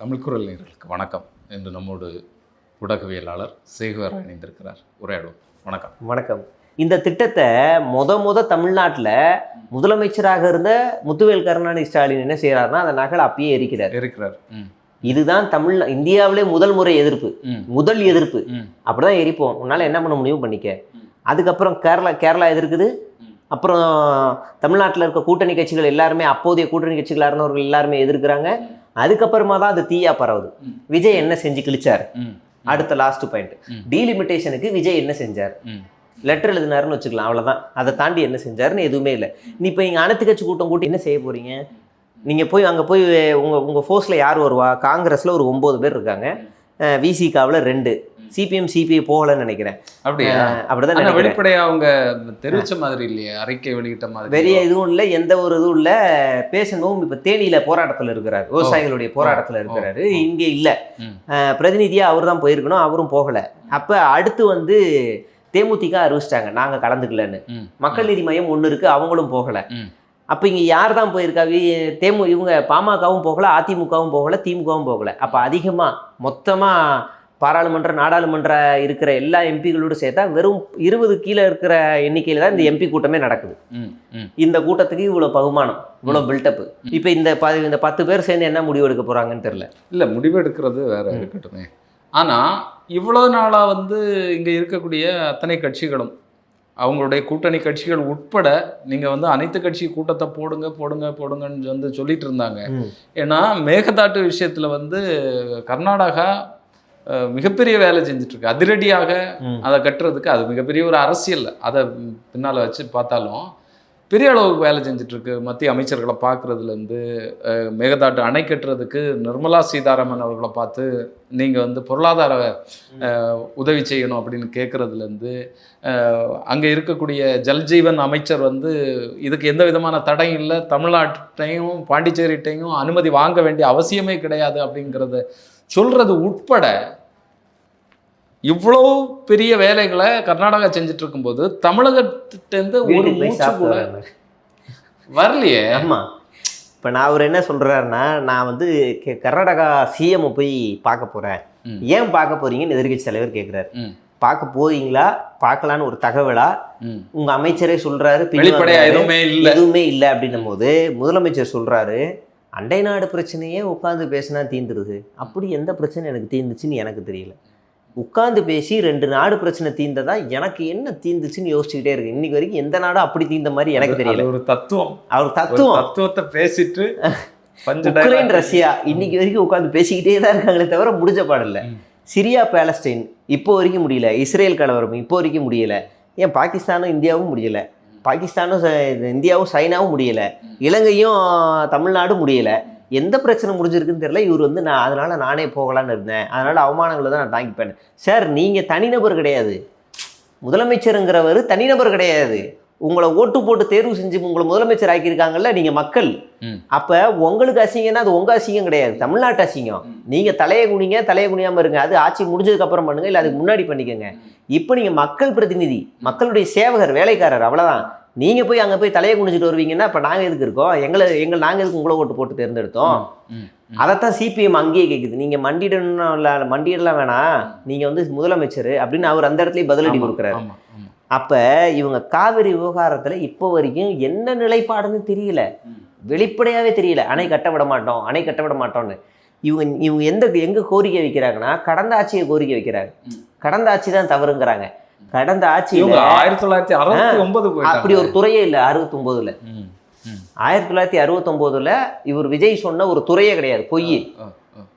தமிழ் குரல் நேயர்களுக்கு வணக்கம் என்று நம்மோடு ஊடகவியலாளர் சேகுவர் இணைந்திருக்கிறார். உரையாடுவோம். வணக்கம். வணக்கம். இந்த திட்டத்தை தமிழ்நாட்டில் முதலமைச்சராக இருந்த முத்துவேல் கருணாநிதி ஸ்டாலின் என்ன செய்யறாருன்னா அந்த நகலை அப்பயே எரிக்கிறார். இதுதான் இந்தியாவிலே முதல் முறை எதிர்ப்பு, முதல் எதிர்ப்பு. அப்படிதான் எரிப்போம், உன்னால என்ன பண்ண முடியும் பண்ணிக்க. அதுக்கப்புறம் கேரளா எதிர்க்குது. அப்புறம் தமிழ்நாட்டில் இருக்க கூட்டணி கட்சிகள் எல்லாருமே, அப்போதைய கூட்டணி கட்சிகளாக இருந்தவர்கள் எல்லாருமே எதிர்க்கிறாங்க. அதுக்கப்புறமா தான் அது தீயா பரவுது. விஜய் என்ன செஞ்சு கிழிச்சார்? அடுத்த லாஸ்ட் பாயிண்ட், டீலிமிட்டேஷனுக்கு விஜய் என்ன செஞ்சார்? லெட்டர் எழுதினாருன்னு வச்சுக்கலாம், அவ்வளோதான். அதை தாண்டி என்ன செஞ்சாருன்னு எதுவுமே இல்லை. நீ இப்போ இங்கே அனைத்து கட்சி கூட்டம் கூட்டி என்ன செய்ய போறீங்க? நீங்கள் போய் அங்கே போய் உங்கள் ஃபோர்ஸில் யார் வருவா? காங்கிரஸில் ஒரு 9 பேர் இருக்காங்க, விசிகாவில் 2, சிபிஎம் சிபிஐ போகலன்னு நினைக்கிறேன். அப்படிதான் வெளிப்படையா அவங்க தெரிவிச்ச மாதிரி இல்லையே, அறிக்கை வெளியிட்ட மாதிரி பெரிய இதுவும் இல்லை, எந்த ஒரு இதுவும் இல்லை. பேசணும். இப்போ தேனியில போராட்டத்தில் இருக்கிறார், விவசாயிகளுடைய போராட்டத்தில் இருக்கிறாரு. இங்கே இல்லை, பிரதிநிதியாக அவர் தான் போயிருக்கணும், அவரும் போகலை. அப்போ அடுத்து தேமுதிக அறிவிச்சிட்டாங்க நாங்கள் கலந்துக்கலன்னு. மக்கள் நீதி மையம் ஒன்று இருக்குது, அவங்களும் போகலை. அப்போ இங்கே யார் தான் போயிருக்கா? இவங்க பாமகவும் போகலை, அதிமுகவும் போகலை, திமுகவும் போகலை. அப்போ அதிகமாக மொத்தமாக பாராளுமன்ற நாடாளுமன்ற இருக்கிற எல்லா எம்பிகளோடு சேர்த்தா வெறும் 20 கீழே இருக்கிற எண்ணிக்கையில் தான் இந்த எம்பி கூட்டமே நடக்குது. இந்த கூட்டத்துக்கு இவ்வளோ பகுமானம், இவ்வளோ பில்டப்பு. இப்போ இந்த 10 பேர் சேர்ந்து என்ன முடிவு எடுக்க போகிறாங்கன்னு தெரியல. இல்லை, முடிவு எடுக்கிறது வேற இருக்கட்டுமே. ஆனால் இவ்வளோ நாளாக இங்கே இருக்கக்கூடிய அத்தனை கட்சிகளும், அவங்களுடைய கூட்டணி கட்சிகள் உட்பட நீங்கள் அனைத்து கட்சி கூட்டத்தை போடுங்கன்னு சொல்லிட்டு இருந்தாங்க. ஏன்னா மேகதாட்டு விஷயத்தில் கர்நாடகா மிகப்பெரிய வேலை செஞ்சிட்ருக்கு. அதிரடியாக அதை கட்டுறதுக்கு அது மிகப்பெரிய ஒரு அரசியல், அதை பின்னால் வச்சு பார்த்தாலும் பெரிய அளவுக்கு வேலை செஞ்சிட்ருக்கு. மத்திய அமைச்சர்களை பார்க்குறதுலேருந்து மேகதாட்டு அணை கட்டுறதுக்கு நிர்மலா சீதாராமன் அவர்களை பார்த்து நீங்கள் பொருளாதார உதவி செய்யணும் அப்படின்னு கேட்குறதுலேருந்து, அங்கே இருக்கக்கூடிய ஜல்ஜீவன் அமைச்சர் இதுக்கு எந்த விதமான தடையும் இல்லை, தமிழ்நாட்டையும் பாண்டிச்சேரிட்டையும் அனுமதி வாங்க வேண்டிய அவசியமே கிடையாது அப்படிங்கிறத சொல்கிறது உட்பட இவ்வளோ பெரிய வேலைகளை கர்நாடகா செஞ்சுட்டு இருக்கும்போது தமிழகத்திட்டேருந்து ஒரு மூச்சு கூட வரலையே. ஆமாம். இப்போ நான் அவர் என்ன சொல்கிறாருன்னா, நான் கர்நாடகா சிஎம் போய் பார்க்க போகிறேன். ஏன் பார்க்க போறீங்கன்னு எதிர்கட்சி தலைவர் கேட்குறாரு. பார்க்க போறீங்களா, பார்க்கலான்னு ஒரு தகவலா? உங்க அமைச்சரே சொல்றாரு எதுவுமே இல்லை அப்படின்னும் போது முதலமைச்சர் சொல்றாரு, அண்டை நாடு பிரச்சனையே உட்காந்து பேசினா தீந்துருது. அப்படி எந்த பிரச்சனை எனக்கு தீர்ந்துச்சுன்னு எனக்கு தெரியல. உட்காந்து பேசி 2 நாடு பிரச்சனை தீர்ந்ததா எனக்கு என்ன தீர்ந்துச்சுன்னு யோசிச்சுக்கிட்டே இருக்கு. இன்னைக்கு வரைக்கும் எந்த நாடும் அப்படி தீர்ந்த மாதிரி எனக்கு தெரியல. ஒரு தத்துவம், அவர் தத்துவத்தை பேசிட்டு உக்ரைன் ரஷ்யா இன்னைக்கு வரைக்கும் உட்காந்து பேசிக்கிட்டே தான் இருக்காங்களே தவிர முடிஞ்ச பாடல. சிரியா பாலஸ்டைன் இப்போ வரைக்கும் முடியல, இஸ்ரேல் கலவரம் இப்போ வரைக்கும் முடியல. ஏன் பாகிஸ்தானும் இந்தியாவும் முடியல, பாகிஸ்தானும் இந்தியாவும் சைனாவும் முடியலை, இலங்கையும் தமிழ்நாடும் முடியலை. எந்த பிரச்சனை முடிஞ்சிருக்குன்னு தெரியல. இவர் நான் அதனால் நானே போகலான்னு இருந்தேன், அதனால் அவமானங்களை தான் நான் தாங்கிப்பேன். சார், நீங்கள் தனிநபர் கிடையாது, முதலமைச்சருங்கிறவர் தனிநபர் கிடையாது. உங்களை ஓட்டு போட்டு தேர்வு செஞ்சு உங்களை முதலமைச்சர் ஆக்கியிருக்காங்கல்ல, நீங்கள் மக்கள். அப்போ உங்களுக்கு அசிங்கம்னா அது உங்கள் அசிங்கம் கிடையாது, தமிழ்நாட்டு அசிங்கம். நீங்கள் தலையை குனியாமல் இருங்க. அது ஆட்சி முடிஞ்சதுக்கப்புறம் பண்ணுங்கள், இல்லை அதுக்கு முன்னாடி பண்ணிக்கோங்க. இப்போ நீங்கள் மக்கள் பிரதிநிதி, மக்களுடைய சேவகர், வேலைக்காரர், அவ்வளோதான். நீங்கள் போய் அங்கே போய் தலையை குனிஞ்சிட்டு வருவீங்கன்னா இப்போ நாங்கள் எதுக்கு இருக்கோம்? நாங்கள் எதுக்கு உங்களை ஓட்டு போட்டு தேர்ந்தெடுத்தோம்? அதைத்தான் சிபிஎம் அங்கேயே கேட்குது. நீங்கள் மண்டியிடலாம் வேணாம், நீங்கள் முதலமைச்சர் அப்படின்னு அவர் அந்த இடத்துலயே பதிலடி கொடுக்குறாரு. அப்போ இவங்க காவிரி விவகாரத்தில் இப்போ வரைக்கும் என்ன நிலைப்பாடுன்னு தெரியல, வெளிப்படையாகவே தெரியல. அணை கட்ட விட மாட்டோம்னு இவங்க எங்கே கோரிக்கை வைக்கிறாங்கன்னா, கடந்த ஆட்சியை கோரிக்கை வைக்கிறாங்க. கடந்த ஆட்சி தான் தவறுங்கிறாங்க. கடந்த ஆட்சி 1969 அப்படி ஒரு துறையே இல்லை. 69ல் 1969ல் இவர் விஜய் சொன்ன ஒரு துறையே கிடையாது, பொய்.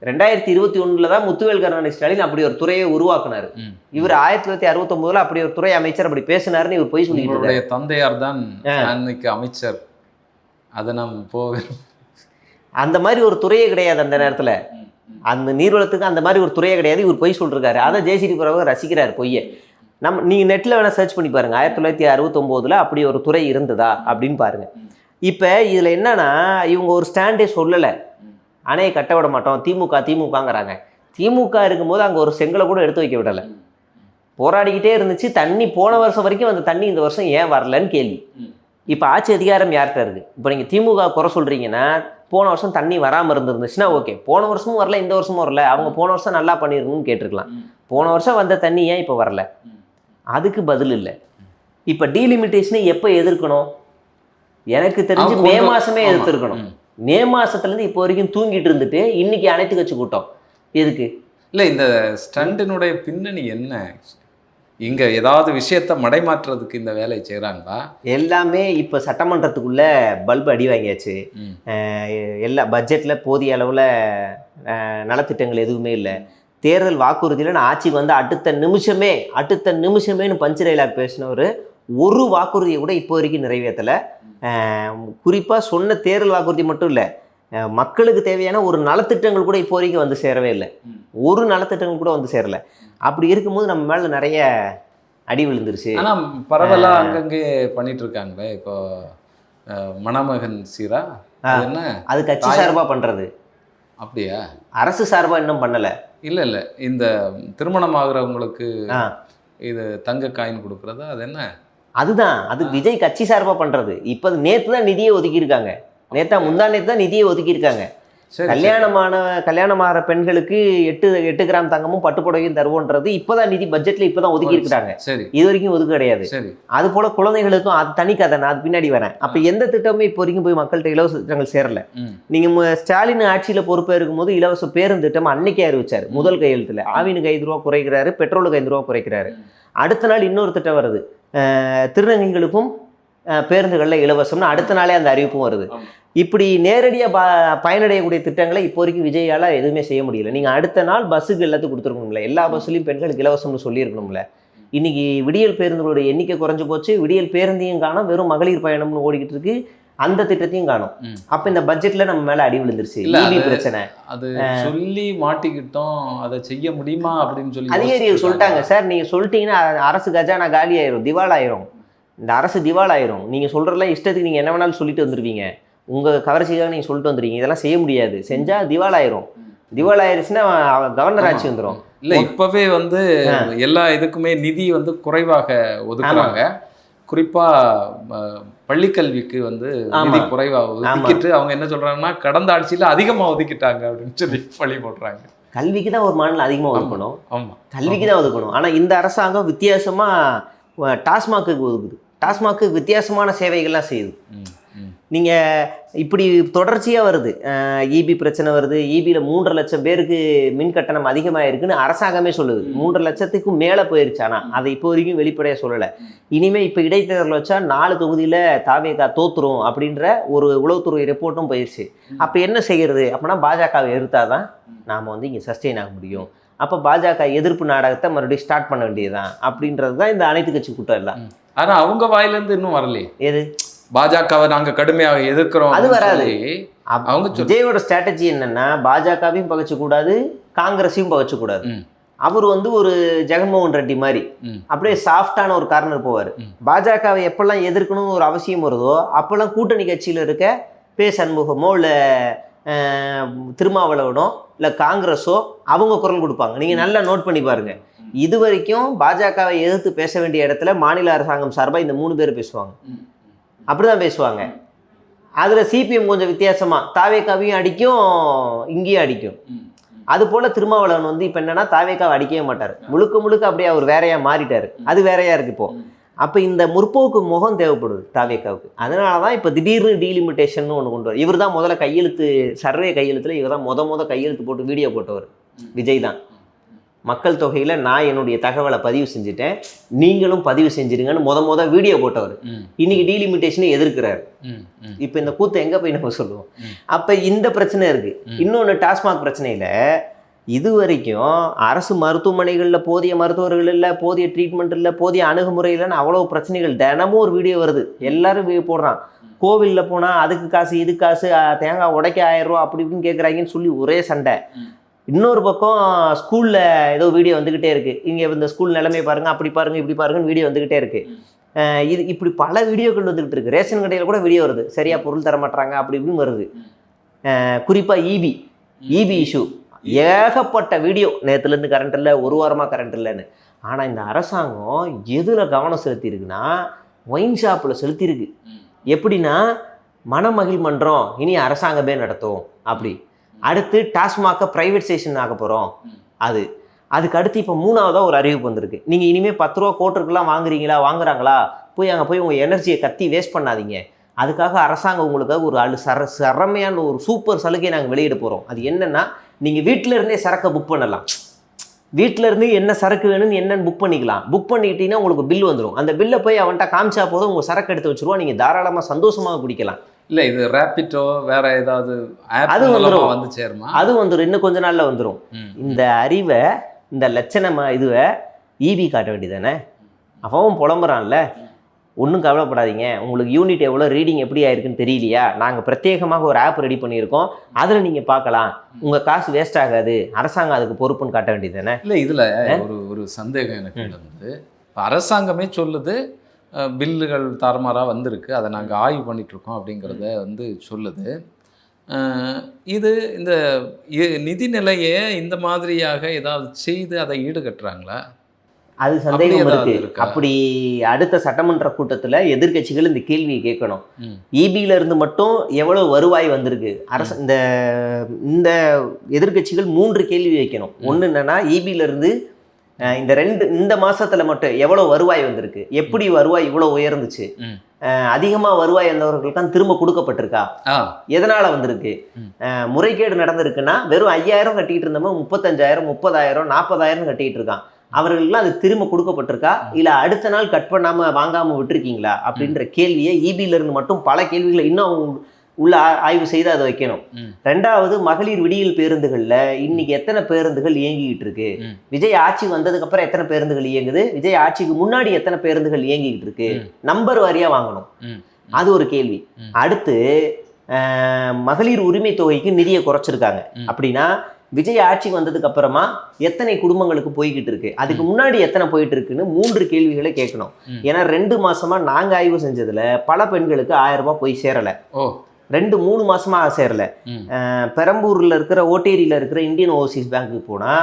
2021 தான் முத்துவேல் கருணாநிதி ஸ்டாலின் அப்படி ஒரு துறையை உருவாக்குனாரு. இவர் 1969ல் அப்படி ஒரு துறை அமைச்சர் அப்படி பேசினாருன்னு இவர் பொய் சொல்லிட்டு இருக்காரு. தந்தையார் தான் அன்னைக்கு அமைச்சர். அதை நம்ம அந்த மாதிரி ஒரு துறையே கிடையாது அந்த நேரத்தில். அந்த நீர்வளத்துக்கு அந்த மாதிரி ஒரு துறையே கிடையாது. இவர் பொய் சொல்லிருக்காரு. அதை ஜெயசிடி பிரபாகர் ரசிக்கிறார் பொய்யை. நீங்கள் நெட்டில் வேணால் சர்ச் பண்ணி பாருங்கள், 1969ல் அப்படி ஒரு துறை இருந்ததா அப்படின்னு பாருங்கள். இப்போ இதில் என்னன்னா, இவங்க ஒரு ஸ்டாண்டே சொல்லலை, அணையை கட்ட விட மாட்டோம், திமுகங்கிறாங்க. திமுக இருக்கும்போது அங்கே ஒரு செங்கலை கூட எடுத்து வைக்க விடலை, போராடிக்கிட்டே இருந்துச்சு. தண்ணி போன வருஷம் வரைக்கும் அந்த தண்ணி இந்த வருஷம் ஏன் வரலன்னு கேள்வி. இப்போ ஆட்சி அதிகாரம் யார்கிட்ட இருக்குது? இப்போ நீங்கள் திமுக குறை சொல்கிறீங்கன்னா போன வருஷம் தண்ணி வராமல் இருந்துச்சுன்னா ஓகே, போன வருஷமும் வரல இந்த வருஷமும் வரல, அவங்க போன வருஷம் நல்லா பண்ணிருக்கணும்னு கேட்டிருக்கலாம். போன வருஷம் வந்த தண்ணி ஏன் இப்போ வரல? அதுக்கு பதில் இல்லை. இப்போ டீலிமிட்டேஷனை எப்போ எதிர்க்கணும்? எனக்கு தெரிஞ்சு மே மாதமே எதிர்த்துருக்கணும். மே மாதத்துலேருந்து இப்போ வரைக்கும் தூங்கிட்டு இருந்துட்டு இன்னைக்கு அனைத்து கட்சி கூட்டம் எதுக்கு? இல்லை, இந்த ஸ்டண்டினுடைய பின்னணி என்ன? இங்கே ஏதாவது விஷயத்தை மடைமாற்றுறதுக்கு இந்த வேலையை செய்கிறாங்களா? எல்லாமே இப்போ சட்டமன்றத்துக்குள்ளே பல்பு அடி வாங்கியாச்சு. எல்லா பட்ஜெட்டில் போதிய அளவில் நலத்திட்டங்கள் எதுவுமே இல்லை. தேர்தல் வாக்குறுதியில் நான் ஆட்சிக்கு வந்து அடுத்த நிமிஷமேனு பஞ்சு டைலாக் பேசினவர் ஒரு வாக்குறுதியை கூட இப்போ வரைக்கும் நிறைவேற்றலை. குறிப்பாக சொன்ன தேர்தல் வாக்குறுதி மட்டும் இல்லை, மக்களுக்கு தேவையான ஒரு நலத்திட்டங்கள் கூட இப்போ வரைக்கும் வந்து சேரவே இல்லை. ஒரு நலத்திட்டங்கள் கூட வந்து சேரலை. அப்படி இருக்கும்போது நம்ம மேலே நிறைய அடி விழுந்துருச்சு. ஆனால் பரவலாக அங்கங்கே பண்ணிட்டு இருக்காங்களே. இப்போ மணமகன் சீரா என்ன அது கட்சி சார்பாக பண்ணுறது. அப்படியா? அரசு சார்பாக இன்னும் பண்ணலை. இல்லை இல்லை, இந்த திருமணம் ஆகுறவங்களுக்கு இது தங்க காயின் கொடுக்குறது அது என்ன? அதுதான், அது விஜய் கட்சி சார்பாக பண்ணுறது. இப்போ நேற்று தான் நிதியை ஒதுக்கியிருக்காங்க. முந்தா நேற்று தான் நிதியை ஒதுக்கியிருக்காங்க. கல்யாணமாகிற பெண்களுக்கு 8 கிராம் தங்கமும் பட்டுப்புடவையும் தருவோன்றது இப்போதான் நிதி பட்ஜெட்ல இப்போதான் ஒதுக்கி இருக்கிறாங்க. இது வரைக்கும் ஒதுக்க கிடையாது. அது போல குழந்தைகளுக்கும் அது தனி கதை, நான் அது பின்னாடி வரேன். அப்ப எந்த திட்டமும் இப்போ வரைக்கும் போய் மக்கள்கிட்ட இலவச திட்டங்கள் சேரல. நீங்க ஸ்டாலின் ஆட்சியில பொறுப்பே இருக்கும்போது இலவச பேருந்து திட்டம் அன்னைக்கே அறிவிச்சாரு. முதல் கையெழுத்துல ஆவினுக்கு 5 ரூபா குறைக்கிறாரு, பெட்ரோலுக்கு 5 ரூபா குறைக்கிறாரு. அடுத்த நாள் இன்னொரு திட்டம் வருது, திருநங்கைகளுக்கும் பேருந்துகளில் இலவசம்னு அடுத்த நாளே அந்த அறிவிப்பும் வருது. இப்படி நேரடியாக பயனடையக்கூடிய திட்டங்களை இப்போ வரைக்கும் விஜயால் எதுவுமே செய்ய முடியல. நீங்கள் அடுத்த நாள் பஸ்ஸுக்கு எல்லாத்துக்கும் கொடுத்துருக்கணும்ல, எல்லா பஸ்ஸுலையும் பெண்களுக்கு இலவசம்னு சொல்லியிருக்கணும்ல. இன்னைக்கு விடியல் பேருந்துகளோட எண்ணிக்கை குறைஞ்சு போச்சு. விடியல் பேருந்தையும் காணும், வெறும் மகளிர் பயணம்னு ஓடிக்கிட்டு இருக்கு. அந்த திட்டத்தையும் காணும். அப்போ இந்த பட்ஜெட்ல நம்ம மேலே அடி விழுந்துருச்சு. ஈபி பிரச்சனை அது சொல்லி மாட்டிக்கிட்டோம், அதை செய்ய முடியுமா அப்படின்னு சொல்லி அதிகாரிகள் சொல்லிட்டாங்க. சார் நீங்கள் சொல்லிட்டீங்கன்னா அரசு கஜானா காலி ஆயிரும், திவாலாயிரும். இந்த அரசு திவாலாயிரும். நீங்கள் சொல்கிறதெல்லாம் இஷ்டத்துக்கு நீங்கள் என்ன வேணாலும் சொல்லிட்டு வந்துருவீங்க, உங்கள் கவர்ச்சிக்காக நீங்கள் சொல்லிட்டு வந்துருக்கீங்க. இதெல்லாம் செய்ய முடியாது. செஞ்சால் திவாலாயிரும். திவாலாயிருச்சுன்னா கவர்னர் ஆட்சி வந்துடும். இல்லை, இப்போவே வந்து எல்லா இதுக்குமே நிதி வந்து குறைவாக ஒதுக்குறாங்க. குறிப்பாக பள்ளிக்கல்விக்கு வந்து நிதி குறைவாக ஒதுக்கிட்டு அவங்க என்ன சொல்கிறாங்கன்னா கடந்த ஆட்சியில் அதிகமாக ஒதுக்கிட்டாங்க அப்படின்னு சொல்லி பழி போடுறாங்க. கல்விக்கு தான் ஒரு மாநிலம் அதிகமாக ஒதுக்கணும். ஆமாம், கல்விக்கு தான் ஒதுக்கணும். ஆனால் இந்த அரசாங்கம் வித்தியாசமாக டாஸ்மாக்கு ஒதுக்குது. டாஸ்மாக்கு வித்தியாசமான சேவைகள்லாம் செய்யுது. நீங்கள் இப்படி தொடர்ச்சியாக வருது. ஈபி பிரச்சனை வருது. ஈபியில் 3.5 லட்சம் பேருக்கு மின் கட்டணம் அதிகமாக இருக்குன்னு அரசாங்கமே சொல்லுது. 3.5 லட்சத்துக்கும் மேலே போயிருச்சு. ஆனால் அதை இப்போ வரைக்கும் வெளிப்படையாக சொல்லலை. இனிமேல் இப்போ இடைத்தேர்தல் வச்சா 4 தொகுதியில் தாவேகா தோத்துரும் அப்படின்ற ஒரு உளவுத்துறை ரிப்போர்ட்டும் போயிடுச்சு. அப்போ என்ன செய்கிறது? அப்படின்னா பாஜகவை எதிர்த்தாதான் நாம் வந்து இங்கே சஸ்டெயின் ஆக முடியும். அப்போ பாஜக எதிர்ப்பு நாடகத்தை மறுபடியும் ஸ்டார்ட் பண்ண வேண்டியதுதான் அப்படின்றது தான் இந்த அனைத்து கட்சி கூட்டம் எல்லாம். ஆனால் அவங்க வாயிலேருந்து இன்னும் வரலையே. எது? பாஜகவை நாங்கள் கடுமையாக எதிர்க்கிறோம். அது வராது. அவங்க விஜயோட ஸ்ட்ராட்டஜி என்னன்னா, பாஜகவையும் பகச்சக்கூடாது, காங்கிரஸையும் பகச்சக்கூடாது. அவர் வந்து ஒரு ஜெகன்மோகன் ரெட்டி மாதிரி அப்படியே சாஃப்டான ஒரு கார்னர் போவார். பாஜகவை எப்பெல்லாம் எதிர்க்கணும்னு ஒரு அவசியம் வருதோ அப்பெல்லாம் கூட்டணி கட்சியில் இருக்க சண்முகமோ இல்லை திருமாவளவனோ இல்லை காங்கிரஸோ அவங்க குரல் கொடுப்பாங்க. நீங்கள் நல்லா நோட் பண்ணி பாருங்க. இது வரைக்கும் பாஜகவை எதிர்த்து பேச வேண்டிய இடத்துல மாநில அரசாங்கம் சார்பாக இந்த 3 பேர் பேசுவாங்க. அப்படிதான் பேசுவாங்க. அதில் சிபிஎம் கொஞ்சம் வித்தியாசமாக தாவேகாவையும் அடிக்கும், இங்கேயும் அடிக்கும். அது போல் திருமாவளவன் வந்து இப்போ என்னன்னா தாவேகாவை அடிக்கவே மாட்டார். முழுக்க அப்படியே அவர் வேறையாக மாறிட்டார். அது வேறையாக இருக்குது இப்போது. அப்போ இந்த முற்போக்கு முகம் தேவைப்படுது தாவேகாவுக்கு. அதனால தான் இப்போ திடீர்னு டீலிமிட்டேஷன் ஒன்று கொண்டு வர. இவர் தான் முதல்ல கையெழுத்து, சர்வே கையெழுத்தில் இவர் தான் முத கையெழுத்து போட்டு வீடியோ போட்டவர் விஜய் தான். மக்கள் தொகையில் நான் என்னுடைய தகவலை பதிவு செஞ்சுட்டேன், நீங்களும் பதிவு செஞ்சிருங்கன்னு முத வீடியோ போட்டவர் இன்னைக்கு டீலிமிட்டேஷனை எதிர்க்கிறார். இப்போ இந்த கூத்தை எங்கே போய் நம்ம சொல்லுவோம்? அப்போ இந்த பிரச்சனை இருக்குது. இன்னொன்று டாஸ்மாக் பிரச்சனையில் இது வரைக்கும் அரசு மருத்துவமனைகளில் போதிய மருத்துவர்கள் இல்லை, போதிய ட்ரீட்மெண்ட் இல்லை, போதிய அணுகுமுறை இல்லைன்னு அவ்வளோ பிரச்சனைகள். தினமும் ஒரு வீடியோ வருது, எல்லாரும் போடுறான். கோவிலில் போனால் அதுக்கு காசு, இது காசு, தேங்காய் உடைக்க 1000 ரூபா அப்படி இப்படின்னு கேட்குறாங்கன்னு சொல்லி ஒரே சண்டை. இன்னொரு பக்கம் ஸ்கூலில் ஏதோ வீடியோ வந்துக்கிட்டே இருக்குது, இங்கே இந்த ஸ்கூல் நிலைமை பாருங்கள், அப்படி பாருங்கள், இப்படி பாருங்கன்னு வீடியோ வந்துக்கிட்டே இருக்குது. இது இப்படி பல வீடியோக்கள் வந்துக்கிட்டு இருக்குது. ரேஷன் கடையில் கூட வீடியோ வருது, சரியாக பொருள் தர மாட்டாங்க அப்படி இப்படின்னு வருது. குறிப்பாக ஈபி இஷ்யூ ஏகப்பட்ட வீடியோ. நேற்றுலேருந்து கரண்ட் இல்லை, ஒரு வாரமாக கரண்ட் இல்லைன்னு. ஆனால் இந்த அரசாங்கம் எதில் கவனம் செலுத்தியிருக்குன்னா ஒயின் ஷாப்பில் செலுத்தியிருக்கு. எப்படின்னா மணமகிழ் மன்றம் இனி அரசாங்கமே நடத்தும் அப்படி. அடுத்து டாஸ்மாகை ப்ரைவேட்சேஷன் ஆக போகிறோம். அதுக்கு அடுத்து இப்போ 3ஆவதாக ஒரு அறிவிப்பு வந்திருக்கு. நீங்கள் இனிமேல் 10 ரூபா கோட்டருக்குலாம் வாங்குறாங்களா, போய் அங்கே போய் உங்கள் எனர்ஜியை கத்தி வேஸ்ட் பண்ணாதீங்க. அதுக்காக அரசாங்கம் உங்களுக்காக ஒரு சரமையான ஒரு சூப்பர் சலுகை நாங்கள் வெளியிட போகிறோம். அது என்னென்னா, நீங்கள் வீட்டில் இருந்தே சரக்கை புக் பண்ணலாம். வீட்டில் இருந்து என்ன சரக்கு வேணும்னு என்னென்னு புக் பண்ணிக்கலாம். புக் பண்ணிக்கிட்டீங்கன்னா உங்களுக்கு பில் வந்துடும். அந்த பில்லை போய் அவன்கிட்ட காமிச்சா போதும், உங்கள் சரக்கு எடுத்து வச்சுருவா. நீங்கள் தாராளமாக சந்தோஷமாக குடிக்கலாம். இல்லை, இது ரேபிட்டோ வேற ஏதாவது அது வந்துடும். வந்து சேருமா? அது வந்துடும், இன்னும் கொஞ்ச நாளில் வந்துடும். இந்த அறிவை, இந்த லட்சணமாக இதுவை ஈபி காட்ட வேண்டியதானே. அவன் புலம்புறான்ல, ஒன்றும் கவலைப்படாதீங்க, உங்களுக்கு யூனிட் எவ்வளோ ரீடிங் எப்படி ஆயிருக்குன்னு தெரியலையா, நாங்கள் பிரத்யேகமாக ஒரு ஆப் ரெடி பண்ணியிருக்கோம், அதில் நீங்கள் பார்க்கலாம், உங்கள் காசு வேஸ்ட் ஆகாது, அரசாங்கம் அதுக்கு பொறுப்புன்னு காட்ட வேண்டியது தானே. இல்லை, இதில் ஒரு சந்தேகம் எனக்கு வந்து, இப்போ அரசாங்கமே சொல்லுது பில்லுகள் தாறுமாறாக வந்திருக்கு, அதை நாங்கள் ஆய்வு பண்ணிகிட்ருக்கோம் அப்படிங்கிறத வந்து சொல்லுது. இது இந்த நிதிநிலையை இந்த மாதிரியாக ஏதாவது செய்து அதை ஈடுகட்டுறாங்களா? அது சந்தேகம் இருக்கு. அப்படி அடுத்த சட்டமன்ற கூட்டத்தில் எதிர்கட்சிகள் இந்த கேள்வியை கேட்கணும். இபியில இருந்து மட்டும் எவ்வளவு வருவாய் வந்திருக்கு அரசு, இந்த எதிர்கட்சிகள் 3 கேள்வி வைக்கணும். ஒன்று என்னன்னா, இபியில இருந்து இந்த மாசத்துல மட்டும் எவ்வளவு வருவாய் வந்திருக்கு, எப்படி வருவாய் இவ்வளவு உயர்ந்துச்சு, அதிகமா வருவாய் வந்தவர்களுக்கு திரும்ப கொடுக்கப்பட்டிருக்கா, எதனால வந்திருக்கு, முறைகேடு நடந்திருக்குன்னா வெறும் 5000 கட்டிட்டு இருந்தவங்க 35,000 30,000 40,000 கட்டிட்டு இருக்கான், அவர்களுக்கெல்லாம் அது திரும்ப கொடுக்கப்பட்டிருக்கா, இல்லை அடுத்த நாள் கட் பண்ணாமல் வாங்காமல் விட்டுருக்கீங்களா அப்படின்ற கேள்வியை இபியிலிருந்து மட்டும் பல கேள்விகளை இன்னும் உள்ள ஆய்வு செய்து அதை வைக்கணும். 2வது, மகளிர் விடியல் பேருந்துகளில் இன்னைக்கு எத்தனை பேருந்துகள் இயங்கிக்கிட்டு இருக்கு, விஜய் ஆட்சி வந்ததுக்கு அப்புறம் எத்தனை பேருந்துகள் இயங்குது, விஜய் ஆட்சிக்கு முன்னாடி எத்தனை பேருந்துகள் இயங்கிக்கிட்டு இருக்கு, நம்பர் வாரியாக வாங்கணும். அது ஒரு கேள்வி. அடுத்து, மகளிர் உரிமை தொகைக்கு நிதியை குறைச்சிருக்காங்க அப்படின்னா விஜய் ஆட்சிக்கு வந்ததுக்கு அப்புறமா எத்தனை குடும்பங்களுக்கு போய்கிட்டு இருக்கு, அதுக்கு முன்னாடி எத்தனை போயிட்டு இருக்குன்னு 3 கேள்விகளை கேட்கணும். ஏன்னா 2 மாசமா நாங்க ஆய்வு செஞ்சதுல பல பெண்களுக்கு 1000 ரூபாய் போய் சேரல. 2-3 மாசமா சேரல. பெரம்பூர்ல இருக்கிற ஓட்டேரியில இருக்கிற இந்தியன் ஓவர்சீஸ் பேங்க்குக்கு போனா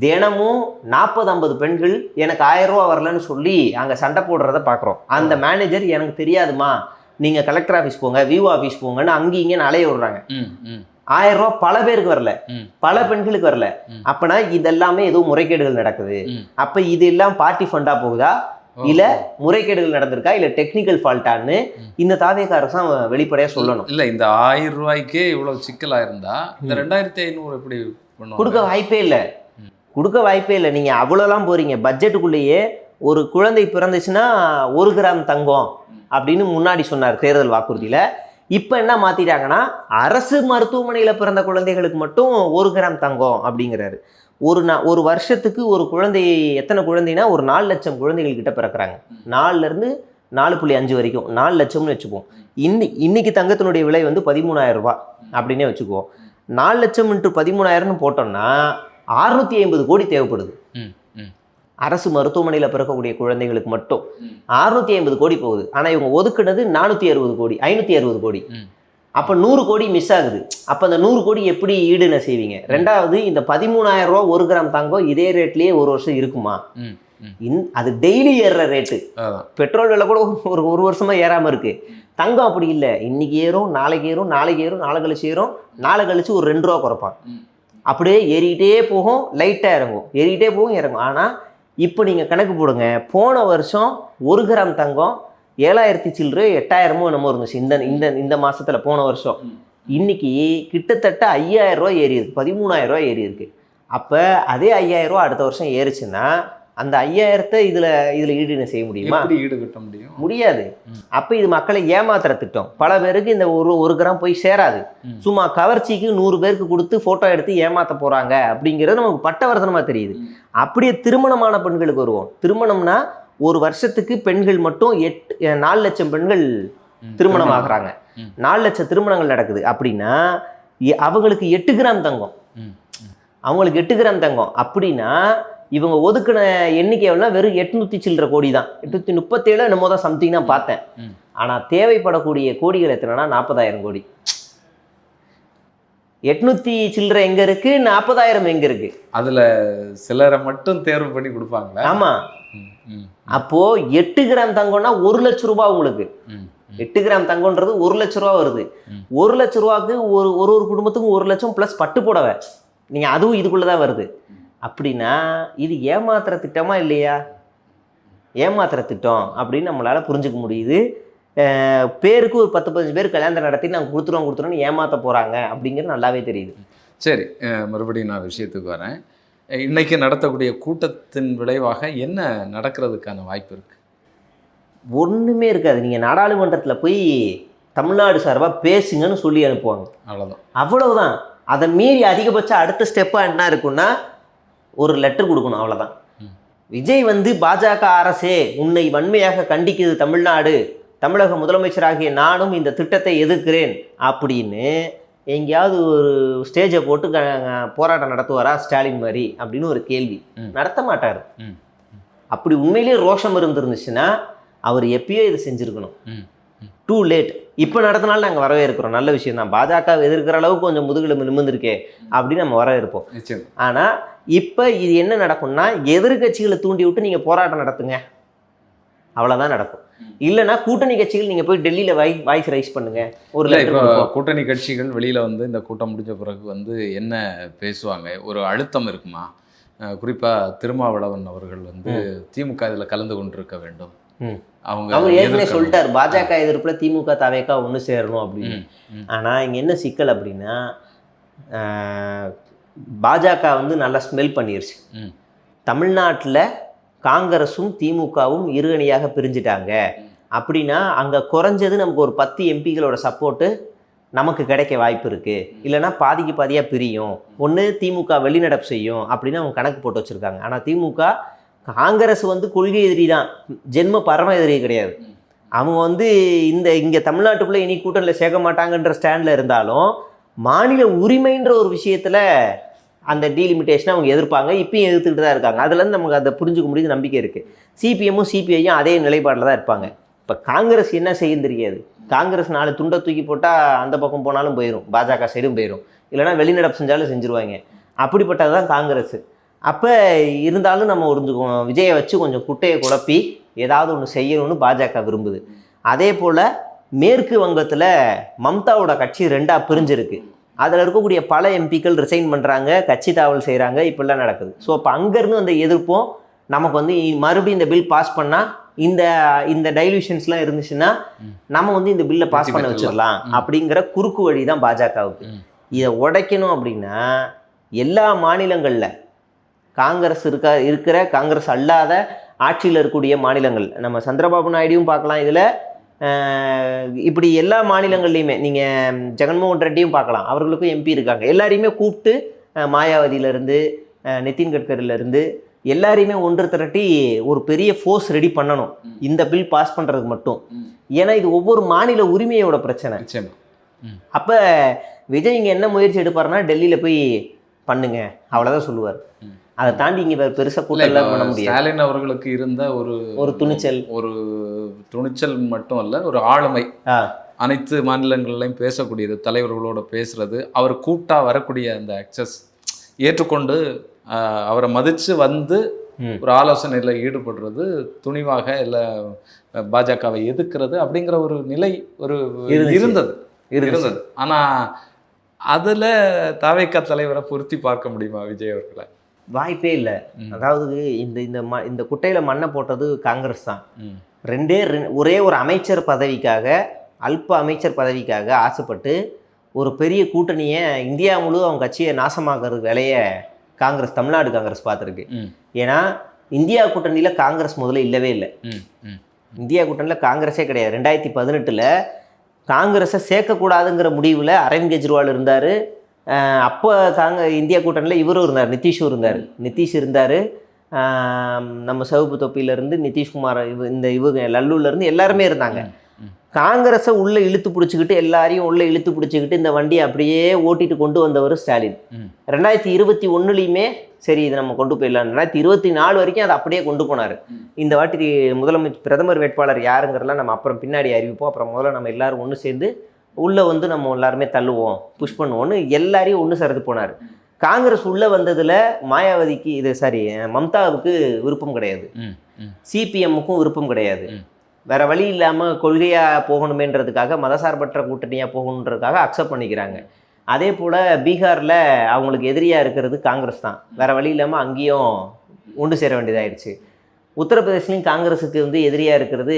தினமும் 40-50 பெண்கள் எனக்கு 1000 ரூபா வரலன்னு சொல்லி அங்க சண்டை போடுறத பாக்குறோம். அந்த மேனேஜர் எனக்கு தெரியாதுமா, நீங்க கலெக்டர் ஆஃபீஸ் போங்க, விஓ ஆஃபீஸ் போங்கன்னு அங்கேயும் இங்கே அலைய விடுறாங்க. 1000 ரூபா பல பேருக்கு வரல, பல பெண்களுக்கு வரல. அப்பனா இதெல்லாமே ஏதோ முறைகேடுகள் நடக்குது. அப்ப இது எல்லாம் பார்ட்டி ஃபண்டா போகுதா, இல்ல முறைகேடுகள் நடந்திருக்கா, இல்ல டெக்னிக்கல் ஃபால்ட்டான்னு இந்த தாவேக அரசாம் வெளிப்படையா சொல்லணும். இல்ல, இந்த 1000 ரூபாய்க்கே இவ்வளவு சிக்கலா இருந்தா இந்த 2500 எப்படி கொடுக்க வாய்ப்பே இல்லை, கொடுக்க வாய்ப்பே இல்லை. நீங்க அவ்வளோலாம் போறீங்க. பட்ஜெட்டுக்குள்ளேயே ஒரு குழந்தை பிறந்துச்சுன்னா 1 கிராம் தங்கம் அப்படின்னு முன்னாடி சொன்னார் தேர்தல் வாக்குறுதியில. இப்போ என்ன மாற்றிட்டாங்கன்னா, அரசு மருத்துவமனையில் பிறந்த குழந்தைகளுக்கு மட்டும் 1 கிராம் தங்கம் அப்படிங்கிறாரு. ஒரு வருஷத்துக்கு ஒரு குழந்தை, எத்தனை குழந்தைனா ஒரு 4 லட்சம் குழந்தைகள் கிட்ட பிறக்கிறாங்க. 4லேருந்து 4.5 வரைக்கும் 4 லட்சம்னு வச்சுக்குவோம். இன்னைக்கு தங்கத்தினுடைய விலை வந்து 13,000 ரூபாய் அப்படின்னே வச்சுக்குவோம். 4 லட்சம் × 13,000ன்னு போட்டோம்னா 650 கோடி தேவைப்படுது. அரசு மருத்துவமனையில் பிறக்கக்கூடிய குழந்தைகளுக்கு மட்டும் 650 கோடி போகுது. ஆனால் இவங்க ஒதுக்குனது 460 கோடி, 560 கோடி. அப்போ 100 கோடி மிஸ் ஆகுது. அப்போ அந்த 100 கோடி எப்படி ஈடுன செய்வீங்க? 2வது, இந்த 13,000 ரூபா 1 கிராம் தங்கம் இதே ரேட்லேயே ஒரு வருஷம் இருக்குமா? அது டெய்லி ஏறுற ரேட்டு. பெட்ரோல் விலை கூட ஒரு வருஷமா ஏறாமல் இருக்கு. தங்கம் அப்படி இல்லை, இன்னைக்கு ஏறும், நாளைக்கு ஏறும், நாளைக்கு ஏறும், நாளை கழிச்சு ஏறும், நாளை கழிச்சு ஒரு 2 ரூபா குறைப்பான். அப்படியே ஏறிக்கிட்டே போகும், லைட்டாக இறங்கும், ஏறிக்கிட்டே போகும், இறங்கும். ஆனால் இப்போ நீங்கள் கணக்கு போடுங்க, போன வருஷம் 1 கிராம் தங்கம் 7,000 சில்லறை 8,000 என்னமோ இருந்துச்சு இந்த மாசத்துல. போன வருஷம் இன்னைக்கு கிட்டத்தட்ட 5,000 ரூபா ஏறி இருக்கு, 13,000 ரூபா ஏறி இருக்கு. அப்போ அதே 5,000 ரூபா அடுத்த வருஷம் ஏறுச்சுன்னா அந்த 5,000 இதுல ஈடுன செய்ய முடியுமா? ஈடுகட்ட முடியாது. அப்போ இது மக்களை ஏமாத்துற திட்டம். பல பேருக்கு இந்த 1 கிராம் போய் சேராது. சும்மா கவர்ச்சிக்கு 100 பேருக்கு கொடுத்து போட்டோ எடுத்து ஏமாத்த போறாங்க அப்படிங்கிறது நமக்கு பட்டவர்த்தனமா தெரியுது. அப்படியே திருமணமான பெண்களுக்கு வருவோம். திருமணம்னா ஒரு வருஷத்துக்கு பெண்கள் மட்டும் 4 லட்சம் பெண்கள் திருமணம் ஆகுறாங்க. 4 லட்சம் திருமணங்கள் நடக்குது அப்படின்னா அவங்களுக்கு 8 கிராம் தங்கம், அவங்களுக்கு 8 கிராம் தங்கம் அப்படின்னா இவங்க ஒதுக்கின எண்ணிக்கை வெறும் 800 சில்லற கோடி தான். 837 என்னமோ தான் சம்திங் தான் பார்த்தேன். ஆனா தேவைப்படக்கூடிய கோடிகள் எத்தனைனா 40,000 கோடி. 800 சில்லற எங்க இருக்கு, 40,000 எங்க இருக்கு? அதுல சிலரை மட்டும் தேர்வு பண்ணி கொடுப்பாங்க. ஆமா. அப்போ 8 கிராம் தங்கம்னா 1 லட்சம் ரூபாய் உங்களுக்கு. 8 கிராம் தங்கம்ன்றது 1 லட்ச ரூபா வருது. 1 லட்ச ரூபாய்க்கு ஒரு குடும்பத்துக்கும் 1 லட்சம் ப்ளஸ் பட்டு புடவை. நீங்கள் அதுவும் இதுக்குள்ளே தான் வருது. அப்படின்னா இது ஏமாத்துற திட்டமா இல்லையா? ஏமாத்துற திட்டம் அப்படின்னு நம்மளால் புரிஞ்சுக்க முடியுது. பேருக்கு ஒரு 10-15 பேர் கல்யாணம் நடத்தி நாங்கள் கொடுத்துருவோம்னு ஏமாற்ற போகிறாங்க அப்படிங்கிறது நல்லாவே தெரியுது. சரி, மறுபடியும் நான் விஷயத்துக்கு வரேன். இன்னைக்கு நடத்தக்கூடிய கூட்டத்தின் விளைவாக என்ன நடக்கிறதுக்கான வாய்ப்பு இருக்குது? ஒன்றுமே இருக்காது. நீங்கள் நாடாளுமன்றத்தில் போய் தமிழ்நாடு சார்பாக பேசுங்கன்னு சொல்லி அனுப்புவாங்க, அவ்வளவுதான். அதை மீறி அதிகபட்சம் அடுத்த ஸ்டெப்பாக என்ன இருக்குன்னா ஒரு லெட்டர் கொடுக்கணும், அவ்வளோதான். விஜய் பாஜக அரசே உன்னை வன்மையாக கண்டிக்குது தமிழ்நாடு, தமிழக முதலமைச்சராகிய நானும் இந்த திட்டத்தை எதிர்க்கிறேன் அப்படின்னு எங்கேயாவது ஒரு ஸ்டேஜை போட்டு போராட்டம் நடத்துவாரா ஸ்டாலின் மாதிரி அப்படின்னு ஒரு கேள்வி. நடத்த மாட்டார். அப்படி உண்மையிலேயே ரோஷம் இருந்துருந்துச்சுன்னா அவர் எப்பயோ இதை செஞ்சுருக்கணும். Too late. இப்போ நடத்தினாலும் நாங்கள் வரவேற்கிறோம், நல்ல விஷயம் தான். பாஜக எதிர்க்கிற அளவுக்கு கொஞ்சம் முதுகில் நிமிர்ந்துருக்கே அப்படின்னு நம்ம வரவேற்போம். ஆனால் இப்போ இது என்ன நடக்கும்னா எதிர்கட்சிகளை தூண்டி விட்டு நீங்கள் போராட்டம் நடத்துங்க, அவ்வளோதான் நடக்கும். இல்லைன்னா கூட்டணி கட்சிகள் நீங்கள் போய் டெல்லியில் வாய்ஸ் ரைஸ் பண்ணுங்க. ஒரு கூட்டணி கட்சிகள் வெளியில் இந்த கூட்டம் முடிஞ்ச பிறகு என்ன பேசுவாங்க? ஒரு அழுத்தம் இருக்குமா? குறிப்பாக திருமாவளவன் அவர்கள் திமுக இதில் கலந்து கொண்டிருக்க வேண்டும், அவங்க ஏற்கனவே சொல்லிட்டார் பாஜக எதிர்ப்புல திமுக தவேகா ஒன்று சேரணும் அப்படின்னு. ஆனால் இங்கே என்ன சிக்கல் அப்படின்னா பாஜக நல்லா ஸ்மெல் பண்ணிருச்சு. தமிழ்நாட்டில் காங்கிரஸும் திமுகவும் இருகணியாக பிரிஞ்சுட்டாங்க அப்படின்னா அங்கே குறைஞ்சது நமக்கு ஒரு 10 எம்பிகளோட சப்போர்ட்டு நமக்கு கிடைக்க வாய்ப்பு இருக்குது. இல்லைனா பாதிக்கு பாதியாக பிரியும், ஒன்று திமுக வெளிநடப்பு செய்யும் அப்படின்னு அவங்க கணக்கு போட்டு வச்சுருக்காங்க. ஆனால் திமுக காங்கிரஸ் கொள்கை எதிரி தான், ஜென்ம பரம எதிரி கிடையாது. அவங்க இங்கே தமிழ்நாட்டுக்குள்ளே இனி கூட்டணியில் சேர்க்க மாட்டாங்கன்ற ஸ்டாண்டில் இருந்தாலும் மாநில உரிமைன்ற ஒரு விஷயத்தில் அந்த டீலிமிட்டேஷனை அவங்க எதிர்ப்பாங்க, இப்பயும் எதிர்த்துக்கிட்டு தான் இருக்காங்க. அதுலேருந்து நமக்கு அதை புரிஞ்சுக்க முடியுது, நம்பிக்கை இருக்குது. சிபிஎம்மும் சிபிஐயும் அதே நிலைப்பாடில் தான் இருப்பாங்க. இப்போ காங்கிரஸ் என்ன செய்யும் தெரியாது. காங்கிரஸ் 4 துண்டை தூக்கி போட்டால் அந்த பக்கம் போனாலும் போயிடும், பாஜக சைடும் போயிடும், இல்லைனா வெளிநடப்பு செஞ்சாலும் செஞ்சுருவாங்க. அப்படிப்பட்டது தான் காங்கிரஸ். அப்போ இருந்தாலும் நம்ம புரிஞ்சுக்குவோம், விஜயை வச்சு கொஞ்சம் குட்டையை குழப்பி ஏதாவது ஒன்று செய்யணும்னு பாஜக விரும்புது. அதே போல் மேற்கு வங்கத்தில் மம்தாவோட கட்சி 2ஆக பிரிஞ்சிருக்கு. அதில் இருக்கக்கூடிய பல எம்பிக்கள் ரிசைன் பண்ணுறாங்க, கட்சி தாவல் செய்கிறாங்க, இப்படிலாம் நடக்குது. ஸோ அப்போ அங்கேருந்து எதிர்ப்போம் நமக்கு மறுபடியும் இந்த பில் பாஸ் பண்ணால் இந்த டைல்யூஷன்ஸ்லாம் இருந்துச்சுன்னா நம்ம இந்த பில்லை பாஸ் பண்ண வச்சிடலாம் அப்படிங்கிற குறுக்கு வழி தான் பாஜகவுக்கு. இதை உடைக்கணும் அப்படின்னா எல்லா மாநிலங்களில் காங்கிரஸ் இருக்கிற காங்கிரஸ் அல்லாத ஆட்சியில் இருக்கக்கூடிய மாநிலங்கள், நம்ம சந்திரபாபு நாயுடுவும் பார்க்கலாம் இதில், இப்படி எல்லா மாநிலங்கள்லையுமே நீங்கள் ஜெகன்மோகன் ரெட்டியும் பார்க்கலாம், அவர்களுக்கும் எம்பி இருக்காங்க. எல்லாரையுமே கூப்பிட்டு மாயாவதியிலேருந்து நிதின் கட்கரியிலேருந்து எல்லாரையுமே ஒன்று திரட்டி ஒரு பெரிய ஃபோர்ஸ் ரெடி பண்ணணும் இந்த பில் பாஸ் பண்ணுறதுக்கு மட்டும். ஏன்னா இது ஒவ்வொரு மாநில உரிமையோட பிரச்சனை. அப்போ விஜய் இங்கே என்ன முயற்சி எடுப்பாருன்னா டெல்லியில் போய் பண்ணுங்க அவ்வளோதான் சொல்லுவார். அதை தாண்டி இங்கே பெருசாக கூட்டம் பண்ண முடியாது. ஸ்டாலின் அவர்களுக்கு இருந்த ஒரு துணிச்சல் மட்டும் அல்ல, ஒரு ஆளுமை. அனைத்து மாநிலங்கள்லையும் பேசக்கூடியது, தலைவர்களோட பேசுறது, அவர் கூப்பிட்டா வரக்கூடிய அந்த அக்சஸ் ஏற்றுக்கொண்டு அவரை மதித்து ஒரு ஆலோசனையில் ஈடுபடுறது, துணிவாக இல்லை பாஜகவை எதிர்க்கிறது அப்படிங்கிற ஒரு நிலை இருந்தது. ஆனால் அதில் தவேக தலைவரை பொருத்தி பார்க்க முடியுமா விஜய் அவர்களை? வாய்ப்பே இல்லை. அதாவது இந்த குட்டையில் மண்ணை போட்டது காங்கிரஸ் தான். ஒரே ஒரு அமைச்சர் பதவிக்காக, அல்ப அமைச்சர் பதவிக்காக ஆசைப்பட்டு ஒரு பெரிய கூட்டணியை இந்தியா முழு அவங்க கட்சியை நாசமாக்குறது வேலையை காங்கிரஸ், தமிழ்நாடு காங்கிரஸ் பார்த்துருக்கு. ஏன்னா இந்தியா கூட்டணியில் காங்கிரஸ் முதல்ல இல்லவே இல்லை. இந்தியா கூட்டணியில் காங்கிரஸே கிடையாது. 2018 காங்கிரஸை சேர்க்கக்கூடாதுங்கிற முடிவில் அரவிந்த் கெஜ்ரிவால் இருந்தார். அப்போ இந்தியா கூட்டணியில் இவரும் இருந்தார், நிதிஷ் இருந்தார், நம்ம சிவப்பு தொப்பியிலேருந்து நிதிஷ்குமார், இவங்க லல்லுலேருந்து எல்லாருமே இருந்தாங்க. காங்கிரஸை உள்ளே இழுத்து பிடிச்சிக்கிட்டு எல்லாரையும் உள்ளே இழுத்து பிடிச்சிக்கிட்டு இந்த வண்டியை அப்படியே ஓட்டிட்டு கொண்டு வந்தவர் ஸ்டாலின். 2021 சரி இதை நம்ம கொண்டு போயிடலாம், 2024 வரைக்கும் அதை அப்படியே கொண்டு போனார். இந்த வாட்டி பிரதமர் வேட்பாளர் யாருங்கிறலாம் நம்ம அப்புறம் பின்னாடி அறிவிப்போம். அப்புறம் முதல்ல நம்ம எல்லாரும் ஒன்று சேர்ந்து உள்ளே நம்ம எல்லாருமே தள்ளுவோம், புஷ் பண்ணுவோன்னு எல்லாரையும் ஒன்று சேர்த்து போனார். காங்கிரஸ் உள்ளே வந்ததில் மாயாவதிக்கு மம்தாவுக்கு விருப்பம் கிடையாது, சிபிஎம்முக்கும் விருப்பம் கிடையாது. வேற வழி இல்லாமல் கொள்கையாக போகணுமேன்றதுக்காக மதசார்பற்ற கூட்டணியாக போகணுன்றதுக்காக அக்செப்ட் பண்ணிக்கிறாங்க. அதே போல் பீகாரில் அவங்களுக்கு எதிரியாக இருக்கிறது காங்கிரஸ் தான், வேற வழி இல்லாமல் அங்கேயும் ஒன்று சேர வேண்டியதாகிடுச்சு. உத்தரப்பிரதேஷ்லையும் காங்கிரஸுக்கு வந்து எதிரியாக இருக்கிறது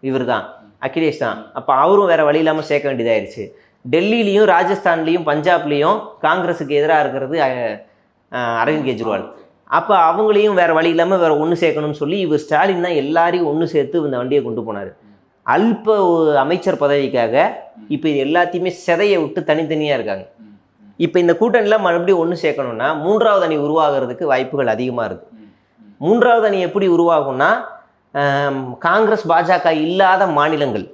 இவர் தான், அகிலேஷ் தான். அப்போ அவரும் வேற வழி இல்லாமல் சேர்க்க வேண்டியதாகிடுச்சு. டெல்லியிலையும் ராஜஸ்தான்லேயும் பஞ்சாப்லேயும் காங்கிரஸுக்கு எதிராக இருக்கிறது அரவிந்த் கெஜ்ரிவால். அப்போ அவங்களையும் வேறு வழி இல்லாமல் வேறு ஒன்று சேர்க்கணும்னு சொல்லி இவர் ஸ்டாலின் தான் எல்லாரையும் ஒன்று சேர்த்து இந்த வண்டியை கொண்டு போனார். அல்ப அமைச்சர் பதவிக்காக இப்போ இது எல்லாத்தையுமே சிதைய விட்டு தனித்தனியாக இருக்காங்க. இப்போ இந்த கூட்டணியில் மறுபடியும் ஒன்று சேர்க்கணும்னா 3வது அணி உருவாகிறதுக்கு வாய்ப்புகள் அதிகமாக இருக்குது. 3வது அணி எப்படி உருவாகும்னா காங்கிரஸ் பாஜக இல்லாத மாநிலங்கள்,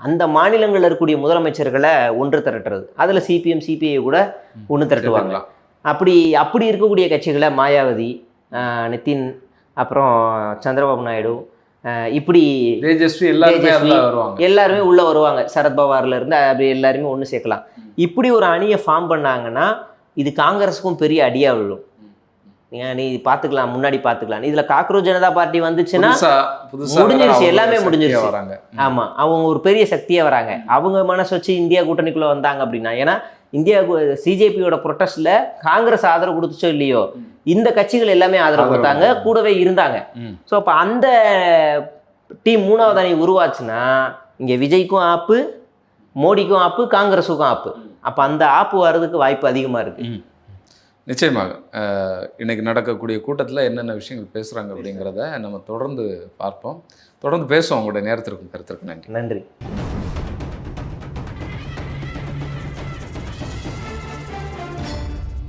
அந்த மாநிலங்களில் இருக்கக்கூடிய முதலமைச்சர்களை ஒன்று திரட்டுறது, அதில் சிபிஎம் சிபிஐ கூட ஒன்று திரட்டுவாங்க. அப்படி இருக்கக்கூடிய கட்சிகளை மாயாவதி, நிதின், அப்புறம் சந்திரபாபு நாயுடு, இப்படி தேஜஸ்வி எல்லாருமே உள்ள வருவாங்க. சரத்பவார்ல இருந்து அப்படி எல்லாருமே ஒன்று சேர்க்கலாம். இப்படி ஒரு அணியை ஃபார்ம் பண்ணாங்கன்னா இது காங்கிரஸுக்கும் பெரிய அடியா விழும். நீ பார்த்துக்கலாம், முன்னாடி பார்த்துக்கலாம். இதில் காக்ரோச் ஜனதா பார்ட்டி வந்துச்சுன்னா முடிஞ்சிருச்சு, எல்லாமே முடிஞ்சிருச்சு. ஆமாம், அவங்க ஒரு பெரிய சக்தியாக வராங்க. அவங்க மனசு வச்சு இந்தியா கூட்டணிக்குள்ளே வந்தாங்க அப்படின்னா, ஏன்னா இந்தியா சிஜேபியோட ப்ரொட்டஸ்ட்ல காங்கிரஸ் ஆதரவு கொடுத்துச்சோ இல்லையோ, இந்த கட்சிகள் எல்லாமே ஆதரவு கொடுத்தாங்க, கூடவே இருந்தாங்க. ஸோ அப்போ அந்த டீம் 3வது அணி உருவாச்சுன்னா இங்கே விஜய்க்கும் ஆப்பு, மோடிக்கும் ஆப்பு, காங்கிரஸுக்கும் ஆப்பு. அப்போ அந்த ஆப்பு வர்றதுக்கு வாய்ப்பு அதிகமாக இருக்குது. நிச்சயமாக இன்னைக்கு நடக்கக்கூடிய கூட்டத்தில் என்னென்ன விஷயங்கள் பேசுகிறாங்க அப்படிங்கிறத நம்ம தொடர்ந்து பார்ப்போம், தொடர்ந்து பேசுவோம். உங்களுடைய நேரத்திற்கும் கருத்திற்கும் நன்றி.